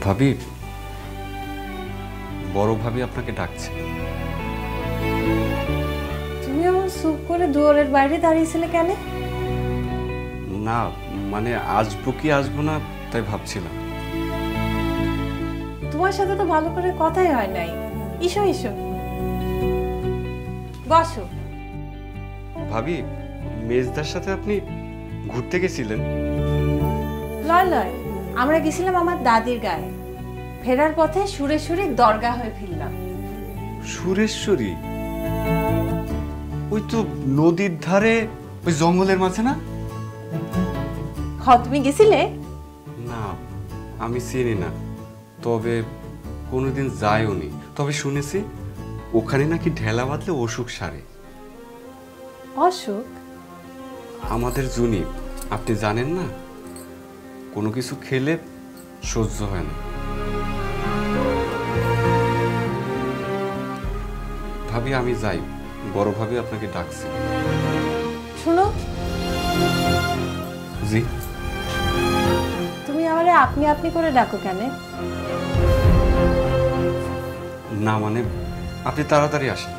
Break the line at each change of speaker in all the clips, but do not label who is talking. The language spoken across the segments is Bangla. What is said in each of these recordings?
ভাবি, বড় ভাবি আপনাকে ডাকছে।
তুমি এমন চুপ করে দুয়ারের বাইরে দাঁড়িয়েছিলে কেন?
না মানে আসবো কি আসবো না তাই ভাবছিলাম।
তোমার সাথে তো ভালো করে কথাই হয় নাই। ইসো ইসো, বসো।
ভাবি, মেজদার সাথে আপনি ঘুরতে গেছিলেন?
লয় লয়, আমরা গেছিলাম আমার দাদির গায়ে। ফেরার পথে সুরেশ্বরী দরগা হয়ে ফিরলাম।
সুরেশ্বরী? ওই তো নদীর ধারে, ওই জঙ্গলের মাঝে না?
তুমি গেছিলে?
না, আমি চিনি না, তবে কোনোদিন যাইও নি। তবে শুনেছি ওখানে নাকি ঢেলা বাঁধলে অসুখ সারে।
অসুখ?
আমাদের জুনি, আপনি জানেন না, কোনো কিছু খেলে সহ্য হয় না। ভাবি আমি যাই, বড় ভাবি আপনাকে ডাকছে।
শুনো,
জি?
তুমি আমারে আপনি আপনি করে ডাকো কেন?
না মানে আপনি তাড়াতাড়ি আসেন।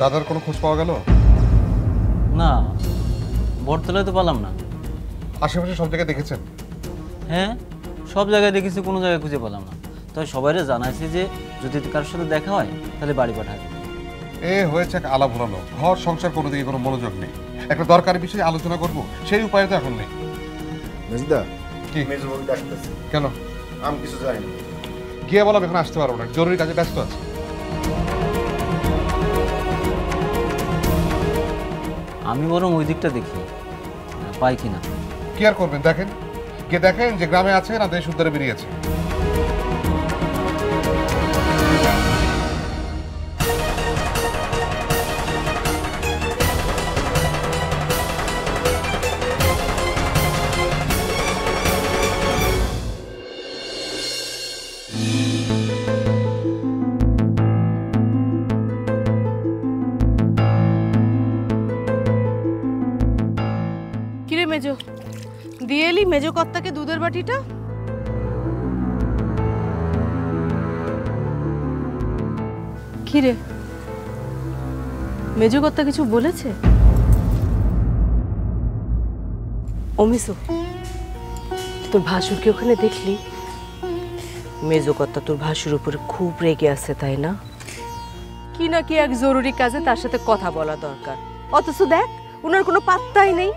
দাদার কোনো খোঁজ পাওয়া গেল?
না, বটতলায় তো পেলাম না।
আশেপাশে সব জায়গায় দেখেছেন?
হ্যাঁ, সব জায়গায় দেখেছি, কোনো জায়গায় খুঁজে পেলাম না। তবে সবাইরে জানাইছি যে যদি কারোর সাথে দেখা হয় তাহলে বাড়ি পাঠাবে।
এ হয়েছে এক আলা ভোলানো, ঘর সংসার কোনো দিকে কোনো মনোযোগ নেই। একটা দরকারি বিষয়ে আলোচনা করব, সেই উপায় তো এখন নেই।
মেজদা,
কি?
মেজবাবু ডাকতেছে।
কেন?
আমি কিছু জানি না।
গিয়ে বললাম এখন আসতে পারবো না, জরুরি কাজে ব্যস্ত আছে।
আমি বরং ওই দিকটা দেখি পাই কিনা।
কি আর করবেন, দেখেন গিয়ে দেখেন যে গ্রামে আছে না দেশ উদ্ধারে বেরিয়েছে।
কিরে মেজো, দিয়ে এলি মেজো কর্তাকে দুধের বাটিটা? কিরে, মেজো কর্তা কিছু বলেছে?
অমিসো, তোর ভাসুরকে ওখানে দেখলি? মেজো কর্তা তোর ভাসুর উপরে খুব রেগে আছে, তাই না? কি নাকি এক জরুরি কাজে তার সাথে কথা বলা দরকার, অথচ দেখ ওনার কোনো পাত্তাই নেই।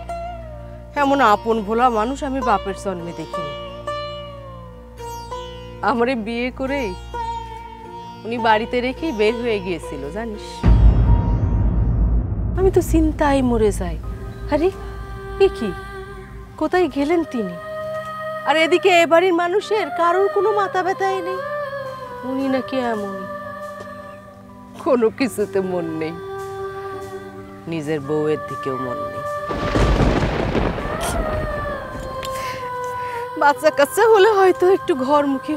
এমন আপন ভোলা মানুষ আমি বাপের জন্মে দেখিনি। আমারে বিয়ে করেই উনি বাড়িতে রেখেই বের হয়ে গিয়েছিল, জানিস? আমি তো চিন্তায় মরে যাই। আরে এ কি, কোথায় গেলেন তিনি? আর এদিকে এ বাড়ির মানুষের কারোর কোনো মাথা ব্যথাই নেই। উনি নাকি এমনই, কোনো কিছুতে মন নেই, নিজের বউয়ের দিকেও মন নেই। বাচ্চা কাচ্চা হলে হয়তো একটু ঘরমুখী